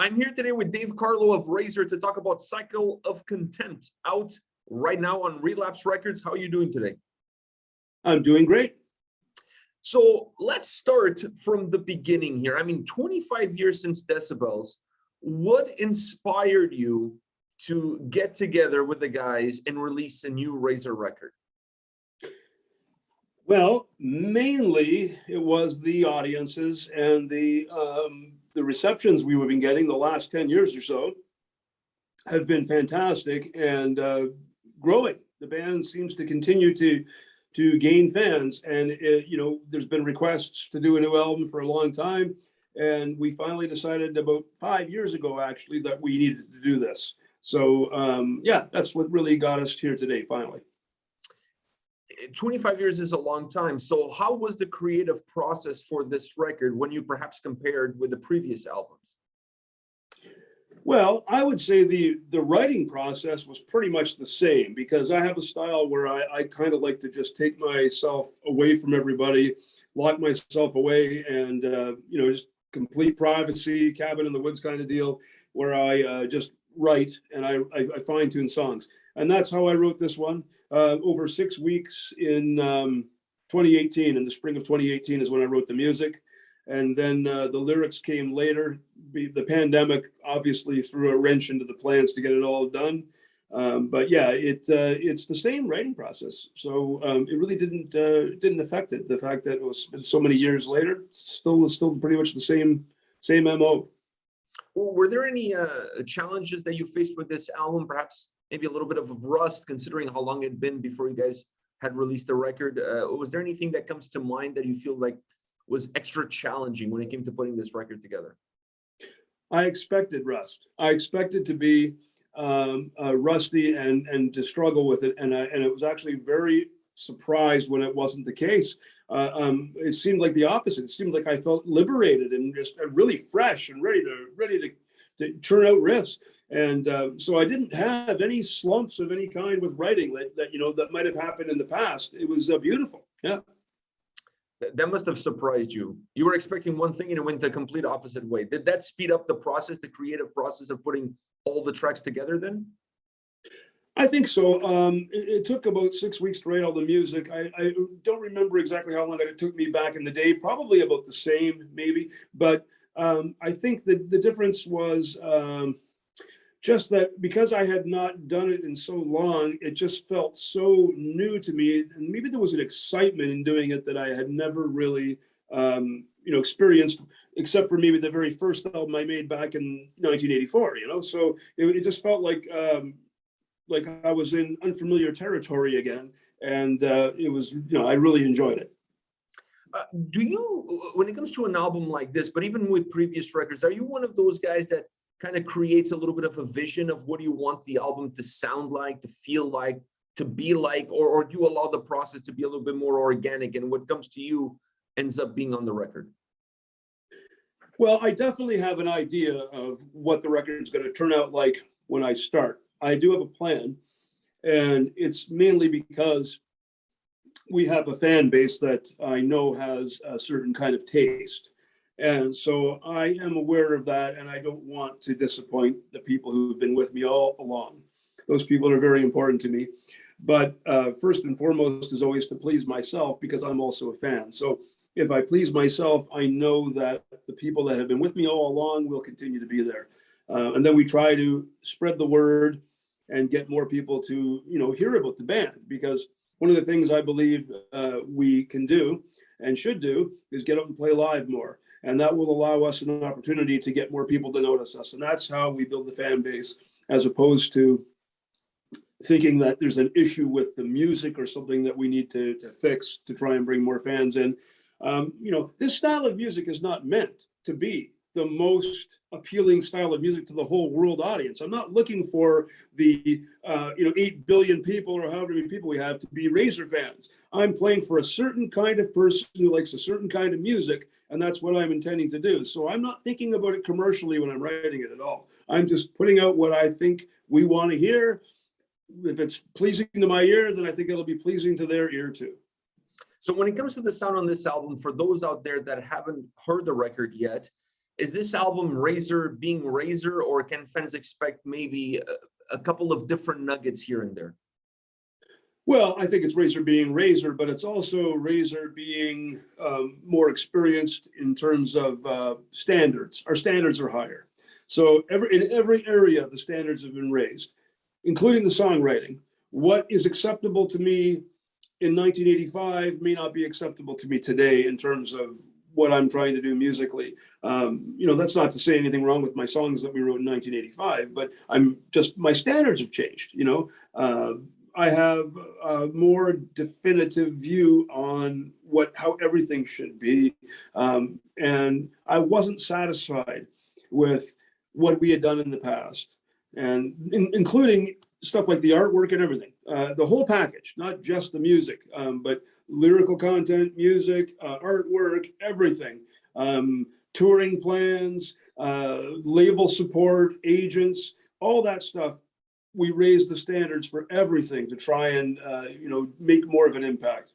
I'm here today with Dave Carlo of Razor to talk about Cycle of Contempt, out right now on Relapse Records. How are you doing today? I'm doing great. So let's start from the beginning here. I mean, 25 years since Decibels. What inspired you to get together with the guys and release a new Razor record? Well, mainly it was the audiences and the receptions we've been getting the last 10 years or so have been fantastic and growing. The band seems to continue to gain fans, and there's been requests to do a new album for a long time, and we finally decided about 5 years ago, actually, that we needed to do this. So yeah, that's what really got us here today, finally. 25 years is a long time. So how was the creative process for this record when you perhaps compared with the previous albums? Well, I would say the writing process was pretty much the same, because I have a style where I kind of like to just take myself away from everybody, lock myself away, and just complete privacy, cabin in the woods kind of deal, where I just write and I fine tune songs. And that's how I wrote this one. Over 6 weeks in 2018, in the spring of 2018 is when I wrote the music. And then the lyrics came later. The pandemic obviously threw a wrench into the plans to get it all done. But yeah, it's the same writing process. So it really didn't affect it. The fact that it was been so many years later, still pretty much the same MO. Were there any challenges that you faced with this album? Perhaps maybe a little bit of rust, considering how long it had been before you guys had released the record. Was there anything that comes to mind that you feel like was extra challenging when it came to putting this record together? I expected rust. I expected to be rusty and to struggle with it, and it was actually very surprised when it wasn't the case. It seemed like the opposite. It seemed like I felt liberated and just really fresh and ready to turn out riffs. And so I didn't have any slumps of any kind with writing that might have happened in the past. It was beautiful. Yeah. That must have surprised you. You were expecting one thing and it went the complete opposite way. Did that speed up the process, the creative process of putting all the tracks together then? I think so. It took about 6 weeks to write all the music. I don't remember exactly how long it took me back in the day, probably about the same, maybe. But I think that the difference was just that because I had not done it in so long, it just felt so new to me. And maybe there was an excitement in doing it that I had never really, experienced, except for maybe the very first album I made back in 1984, So it just felt like I was in unfamiliar territory again. And it was, I really enjoyed it. Do you, when it comes to an album like this, but even with previous records, are you one of those guys that kind of creates a little bit of a vision of what you want the album to sound like, to feel like, to be like, or do you allow the process to be a little bit more organic and what comes to you ends up being on the record? Well, I definitely have an idea of what the record is going to turn out like when I start. I do have a plan, and it's mainly because we have a fan base that I know has a certain kind of taste. And so I am aware of that, and I don't want to disappoint the people who've been with me all along. Those people are very important to me. But first and foremost is always to please myself, because I'm also a fan. So if I please myself, I know that the people that have been with me all along will continue to be there. And then we try to spread the word and get more people to, hear about the band, because one of the things I believe we can do and should do is get out and play live more. And that will allow us an opportunity to get more people to notice us. And that's how we build the fan base, as opposed to thinking that there's an issue with the music or something that we need to fix to try and bring more fans in. This style of music is not meant to be the most appealing style of music to the whole world audience. I'm not looking for the 8 billion people or however many people we have to be Razor fans. I'm playing for a certain kind of person who likes a certain kind of music, and that's what I'm intending to do. So I'm not thinking about it commercially when I'm writing it at all. I'm just putting out what I think we want to hear. If it's pleasing to my ear, then I think it'll be pleasing to their ear too. So when it comes to the sound on this album, for those out there that haven't heard the record yet, is this album Razor being Razor, or can fans expect maybe a couple of different nuggets here and there? Well, I think it's Razor being Razor, but it's also Razor being more experienced in terms of standards. Our standards are higher. So in every area, the standards have been raised, including the songwriting. What is acceptable to me in 1985 may not be acceptable to me today in terms of what I'm trying to do musically. That's not to say anything wrong with my songs that we wrote in 1985, but my standards have changed. I have a more definitive view on how everything should be. And I wasn't satisfied with what we had done in the past, and including stuff like the artwork and everything, the whole package, not just the music, but lyrical content, music, artwork, everything, touring plans, label support, agents, all that stuff. We raised the standards for everything to try and make more of an impact.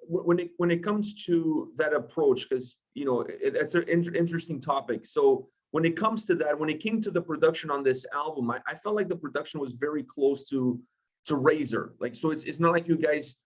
When it comes to that approach, because it's an interesting topic. So when it comes to that, when it came to the production on this album, I felt like the production was very close to Razor. Like, so it's not like you guys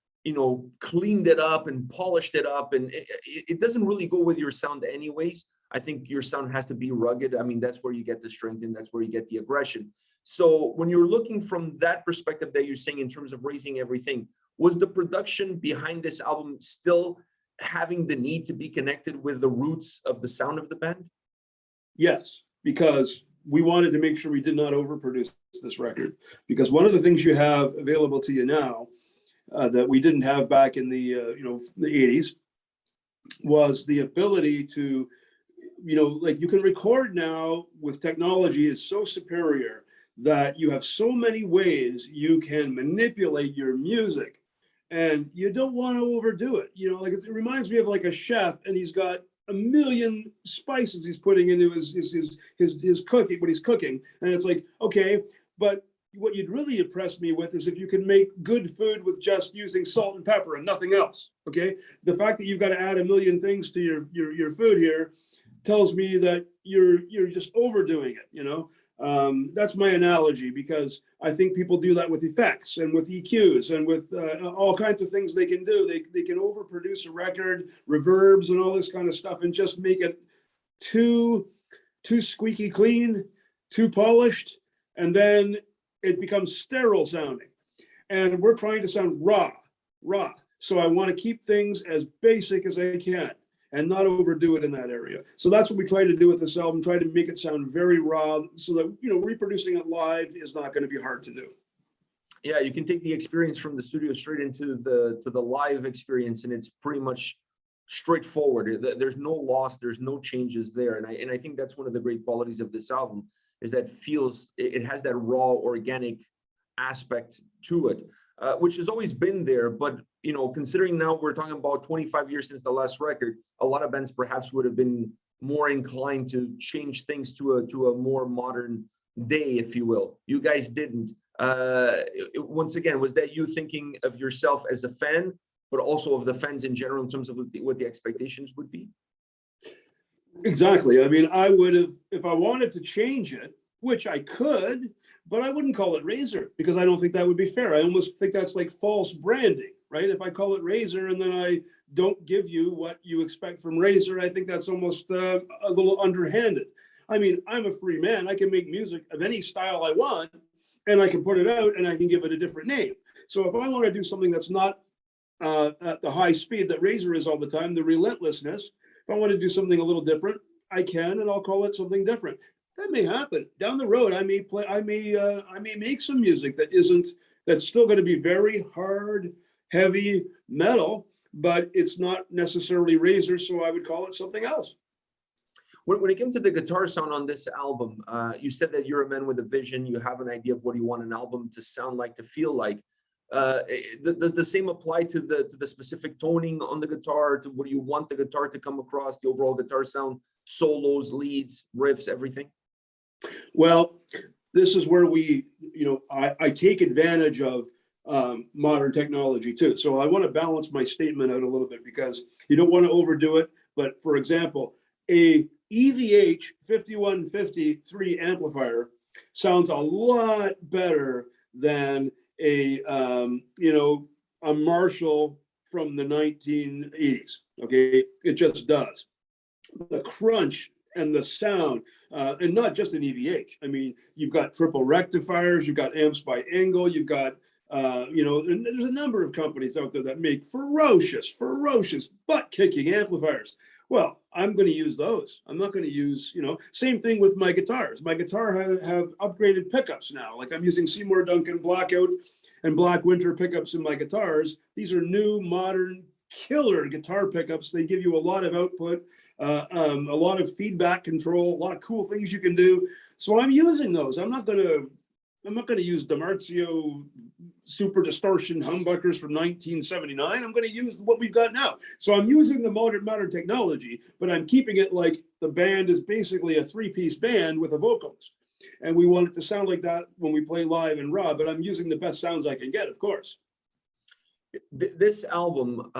cleaned it up and polished it up, and it doesn't really go with your sound anyways. I think your sound has to be rugged. I mean, that's where you get the strength and that's where you get the aggression. So when you're looking from that perspective that you're saying in terms of raising everything, was the production behind this album still having the need to be connected with the roots of the sound of the band? Yes, because we wanted to make sure we did not overproduce this record. Because one of the things you have available to you now that we didn't have back in the the 80s was the ability to, like, you can record now with technology is so superior that you have so many ways you can manipulate your music, and you don't want to overdo it. Like, it reminds me of like a chef, and he's got a million spices he's putting into his cooking, what he's cooking, and it's like, okay, but what you'd really impress me with is if you can make good food with just using salt and pepper and nothing else. Okay, the fact that you've got to add a million things to your food here tells me that you're just overdoing it. That's my analogy, because I think people do that with effects and with EQs and with all kinds of things they can do. They can overproduce a record, reverbs and all this kind of stuff, and just make it too squeaky clean, too polished, and then it becomes sterile sounding. And we're trying to sound raw. So I want to keep things as basic as I can and not overdo it in that area. So that's what we try to do with this album, try to make it sound very raw so that, reproducing it live is not going to be hard to do. Yeah, you can take the experience from the studio straight into the live experience, and it's pretty much straightforward. There's no loss, there's no changes there. And I think that's one of the great qualities of this album, is that it has that raw, organic aspect to it, which has always been there. But considering now we're talking about 25 years since the last record, a lot of bands perhaps would have been more inclined to change things to a more modern day, if you will. You guys didn't. Once again, was that you thinking of yourself as a fan, but also of the fans in general in terms of what the expectations would be? Exactly. I mean, I would have, if I wanted to change it, which I could, but I wouldn't call it Razor, because I don't think that would be fair. I almost think that's like false branding, right? If I call it Razor and then I don't give you what you expect from Razor, I think that's almost a little underhanded. I mean, I'm a free man. I can make music of any style I want, and I can put it out and I can give it a different name. So if I want to do something that's not at the high speed that Razor is all the time, the relentlessness, if I want to do something a little different, I can, and I'll call it something different. That may happen down the road. I may make some music that's still going to be very hard, heavy metal, but it's not necessarily Razor, so I would call it something else. When it came to the guitar sound on this album, you said that you're a man with a vision. You have an idea of what you want an album to sound like, to feel like. Does the same apply to the specific toning on the guitar, to what you want the guitar to come across, the overall guitar sound, solos, leads, riffs, everything? Well, this is where I take advantage of modern technology too. So I want to balance my statement out a little bit, because you don't want to overdo it. But for example, a EVH 5153 amplifier sounds a lot better than a a Marshall from the 1980s. Okay, it just does. The crunch and the sound, and not just an EVH. I mean, you've got triple rectifiers, you've got amps by angle, you've got and there's a number of companies out there that make ferocious butt-kicking amplifiers. Well, I'm going to use those. I'm not going to use, same thing with my guitars. My guitar have upgraded pickups now. Like I'm using Seymour Duncan Blackout and Black Winter pickups in my guitars. These are new, modern, killer guitar pickups. They give you a lot of output, a lot of feedback control, a lot of cool things you can do. So I'm using those. I'm not going to use DiMarzio super distortion humbuckers from 1979. I'm going to use what we've got now. So I'm using the modern technology, but I'm keeping it like the band is basically a three-piece band with a vocalist. And we want it to sound like that when we play live and raw, but I'm using the best sounds I can get, of course. This album,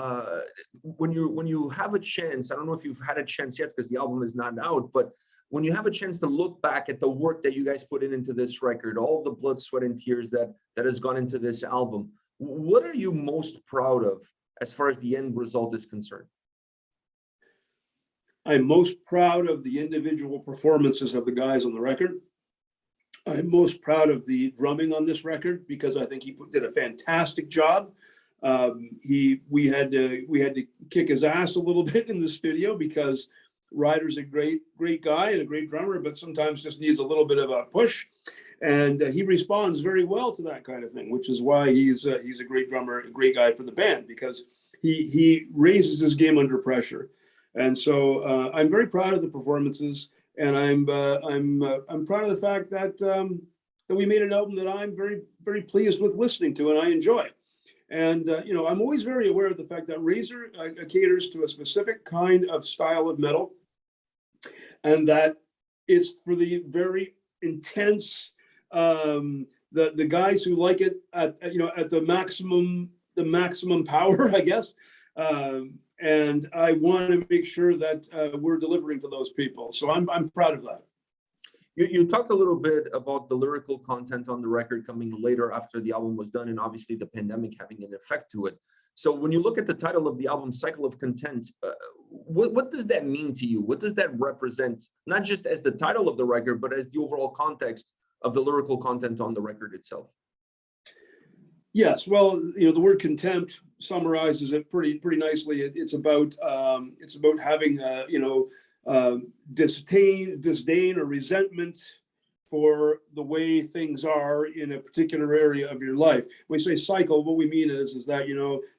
when you have a chance, I don't know if you've had a chance yet because the album is not out, but when you have a chance to look back at the work that you guys put into this record, all the blood, sweat, and tears that has gone into this album, what are you most proud of as far as the end result is concerned? I'm most proud of the individual performances of the guys on the record. I'm most proud of the drumming on this record because I think he did a fantastic job. We had to kick his ass a little bit in the studio because Ryder's a great guy and a great drummer, but sometimes just needs a little bit of a push. And he responds very well to that kind of thing, which is why he's a great drummer, a great guy for the band, because he raises his game under pressure. And so I'm very proud of the performances, and I'm proud of the fact that we made an album that I'm very, very pleased with listening to and I enjoy. And, I'm always very aware of the fact that Razor caters to a specific kind of style of metal, and that it's for the very intense, the guys who like it at the maximum power, I guess. And I want to make sure that we're delivering to those people. So I'm proud of that. You talked a little bit about the lyrical content on the record coming later after the album was done, and obviously the pandemic having an effect to it. So when you look at the title of the album, Cycle of Content, what does that mean to you? What does that represent, not just as the title of the record, but as the overall context of the lyrical content on the record itself? Yes, well, the word contempt summarizes it pretty nicely. It's about having disdain or resentment for the way things are in a particular area of your life. When we say cycle, what we mean is that,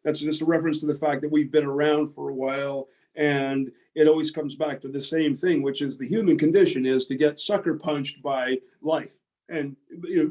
that's just a reference to the fact that we've been around for a while, and it always comes back to the same thing, which is the human condition is to get sucker punched by life. And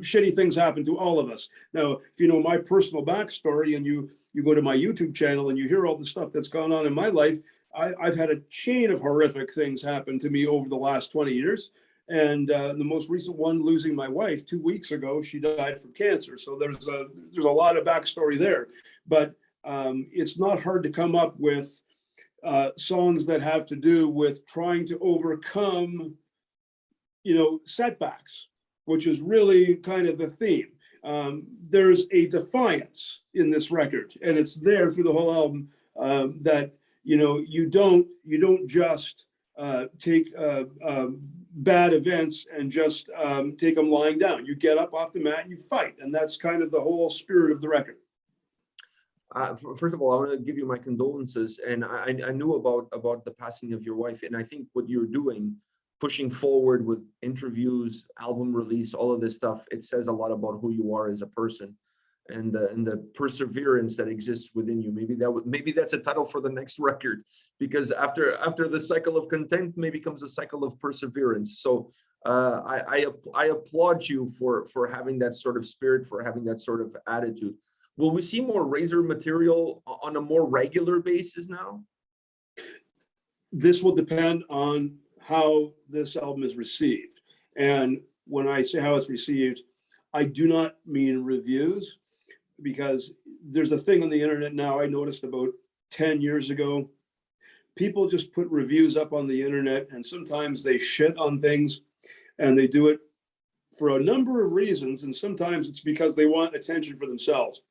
shitty things happen to all of us. Now, if you know my personal backstory and you go to my YouTube channel and you hear all the stuff that's gone on in my life, I've had a chain of horrific things happen to me over the last 20 years. And the most recent one, losing my wife 2 weeks ago, she died from cancer. So there's a lot of backstory there. But it's not hard to come up with songs that have to do with trying to overcome, setbacks, which is really kind of the theme. There's a defiance in this record, and it's there through the whole album, that you don't just take bad events and just take them lying down. You get up off the mat and you fight, and that's kind of the whole spirit of the record. First of all, I want to give you my condolences, and I knew about the passing of your wife, and I think what you're doing, pushing forward with interviews, album release, all of this stuff, it says a lot about who you are as a person, and the perseverance that exists within you. Maybe that's a title for the next record, because after the cycle of content maybe comes a cycle of perseverance. So I applaud you for having that sort of spirit, for having that sort of attitude. Will we see more Razor material on a more regular basis now? This will depend on how this album is received. And when I say how it's received, I do not mean reviews, because there's a thing on the internet now I noticed about 10 years ago people just put reviews up on the internet, and sometimes they shit on things, and they do it for a number of reasons. And sometimes it's because they want attention for themselves.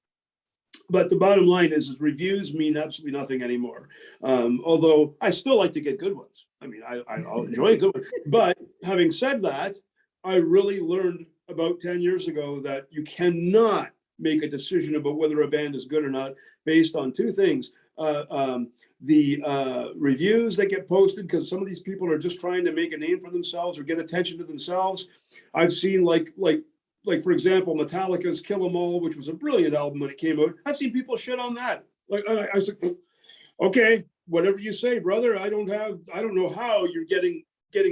But the bottom line is reviews mean absolutely nothing anymore. Although I still like to get good ones. I mean, I'll enjoy a good one. But having said that, I really learned about 10 years ago that you cannot make a decision about whether a band is good or not based on two things. The reviews that get posted, because some of these people are just trying to make a name for themselves or get attention to themselves. I've seen like for example, Metallica's Kill 'Em All, which was a brilliant album when it came out. I've seen people shit on that. Like I was like, okay, whatever you say, brother. I don't know how you're getting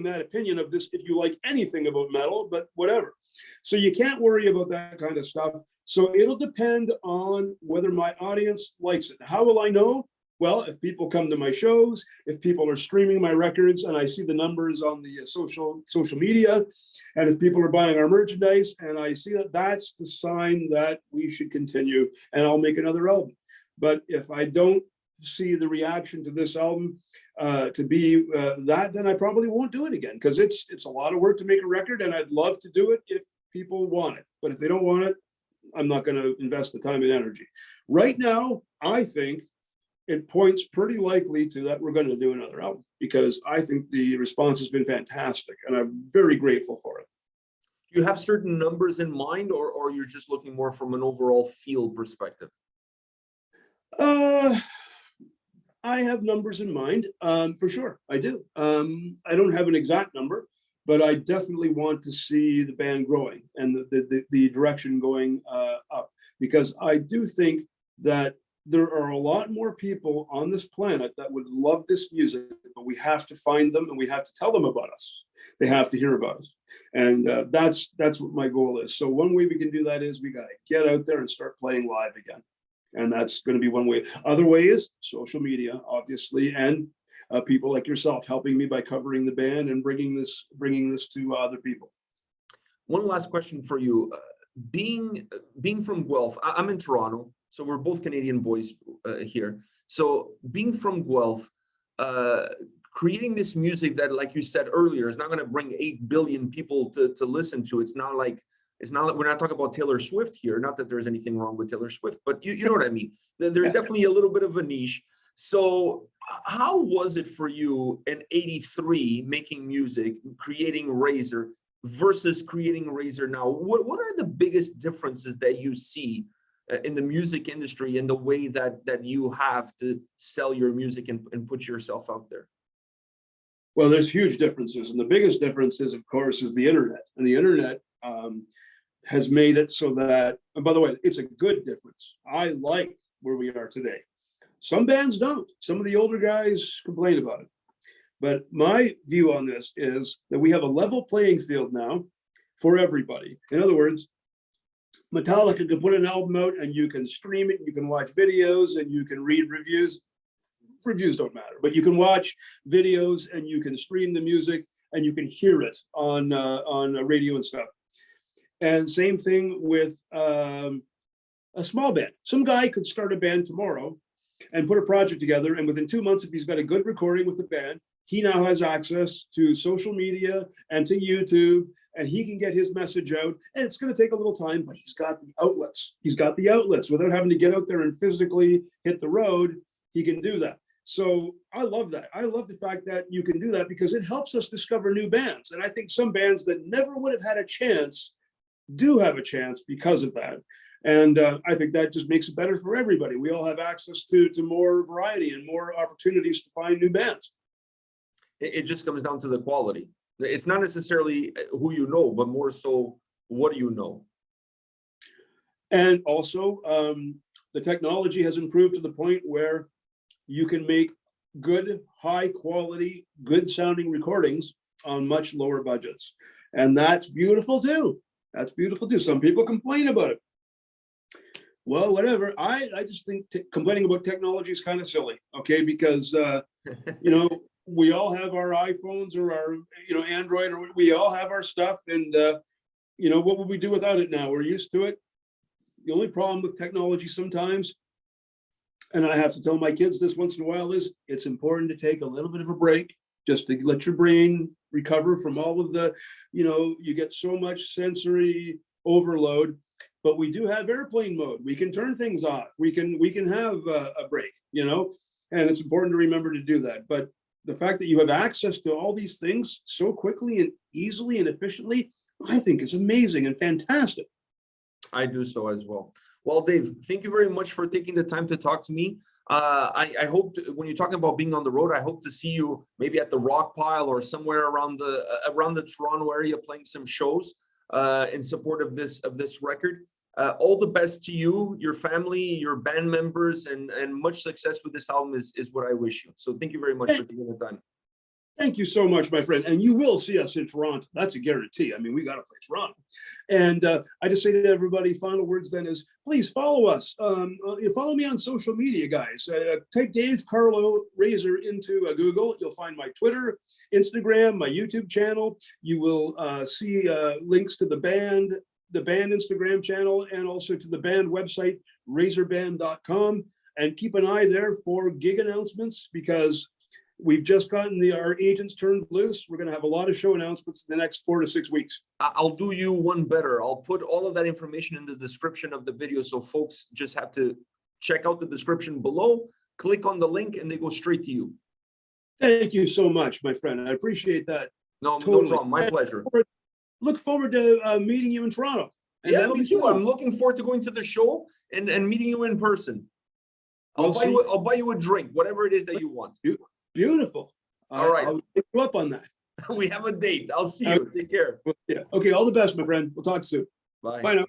that opinion of this if you like anything about metal, but whatever. So you can't worry about that kind of stuff. So it'll depend on whether my audience likes it. How will I know? Well, if people come to my shows, if people are streaming my records and I see the numbers on the social media, and if people are buying our merchandise and I see that, that's the sign that we should continue, and I'll make another album. But if I don't see the reaction to this album to be that, then I probably won't do it again, because it's a lot of work to make a record, and I'd love to do it if people want it. But if they don't want it, I'm not going to invest the time and energy. Right now, I think it points pretty likely to that we're going to do another album, because I think the response has been fantastic, and I'm very grateful for it. Do you have certain numbers in mind, or you're just looking more from an overall field perspective? I have numbers in mind, for sure. I do. I don't have an exact number, but I definitely want to see the band growing and the direction going up, because I do think that there are a lot more people on this planet that would love this music, but we have to find them and we have to tell them about us. They have to hear about us. And that's what my goal is. So one way we can do that is we got to get out there and start playing live again. And that's going to be one way. Other way is social media, obviously, and people like yourself helping me by covering the band and bringing this to other people. One last question for you. Being from Guelph, I'm in Toronto, so we're both Canadian boys here. So being from Guelph, creating this music that, like you said earlier, is not going to bring 8 billion people to listen to. It's not like we're not talking about Taylor Swift here. Not that there's anything wrong with Taylor Swift, but you know what I mean. There's definitely a little bit of a niche. So how was it for you in '83 making music, creating Razor versus creating Razor now? What are the biggest differences that you see in the music industry and the way that you have to sell your music and put yourself out there? Well, there's huge differences. And the biggest difference is, of course, is the internet. And the internet has made it so that, and by the way, it's a good difference. I like where we are today. Some bands don't. Some of the older guys complain about it. But my view on this is that we have a level playing field now for everybody. In other words, Metallica can put an album out and you can stream it, you can watch videos, and you can read reviews. Reviews don't matter, but you can watch videos and you can stream the music and you can hear it on radio and stuff. And same thing with a small band. Some guy could start a band tomorrow and put a project together, and within 2 months, if he's got a good recording with the band, he now has access to social media and to YouTube, and he can get his message out. And it's going to take a little time, but he's got the outlets. He's got the outlets without having to get out there and physically hit the road. He can do that. So I love that. I love the fact that you can do that, because it helps us discover new bands. And I think some bands that never would have had a chance do have a chance because of that. And I think that just makes it better for everybody. We all have access to more variety and more opportunities to find new bands. It just comes down to the quality. It's not necessarily who you know, but more so, what do you know? And also, the technology has improved to the point where you can make good, high quality, good sounding recordings on much lower budgets. And that's beautiful too. That's beautiful too. Some people complain about it. Well, whatever. I just think complaining about technology is kind of silly, okay? Because, we all have our iPhones or our, Android, or we all have our stuff. And, what would we do without it now? We're used to it. The only problem with technology sometimes, And I have to tell my kids this once in a while is it's important to take a little bit of a break just to let your brain recover from all of the, you get so much sensory overload, but we do have airplane mode. We can turn things off. We can have a break, and it's important to remember to do that. But the fact that you have access to all these things so quickly and easily and efficiently, I think is amazing and fantastic. I do so as well. Well, Dave, thank you very much for taking the time to talk to me. I hope when you're talking about being on the road, I hope to see you maybe at the Rock Pile or somewhere around the Toronto area playing some shows in support of this record. All the best to you, your family, your band members, and much success with this album is what I wish you. So thank you very much for taking the time. Thank you so much, my friend. And you will see us in Toronto. That's a guarantee. I mean, we got to play Toronto. And I just say to everybody, final words then is, please follow us. Follow me on social media, guys. Type Dave Carlo Razor into Google. You'll find my Twitter, Instagram, my YouTube channel. You will see links to the band Instagram channel, and also to the band website, razorband.com. And keep an eye there for gig announcements, because we've just gotten our agents turned loose. We're going to have a lot of show announcements in the next 4 to 6 weeks. I'll do you one better. I'll put all of that information in the description of the video, so folks just have to check out the description below, click on the link, and they go straight to you. Thank you so much, my friend. I appreciate that. No problem. My pleasure. Look forward to meeting you in Toronto. And yeah, me too. I'm looking forward to going to the show and meeting you in person. I'll buy you a drink, whatever it is that you want. Beautiful. All right. I'll take you up on that. We have a date. I'll see you. Take care. Yeah. Okay. All the best, my friend. We'll talk soon. Bye. Bye now.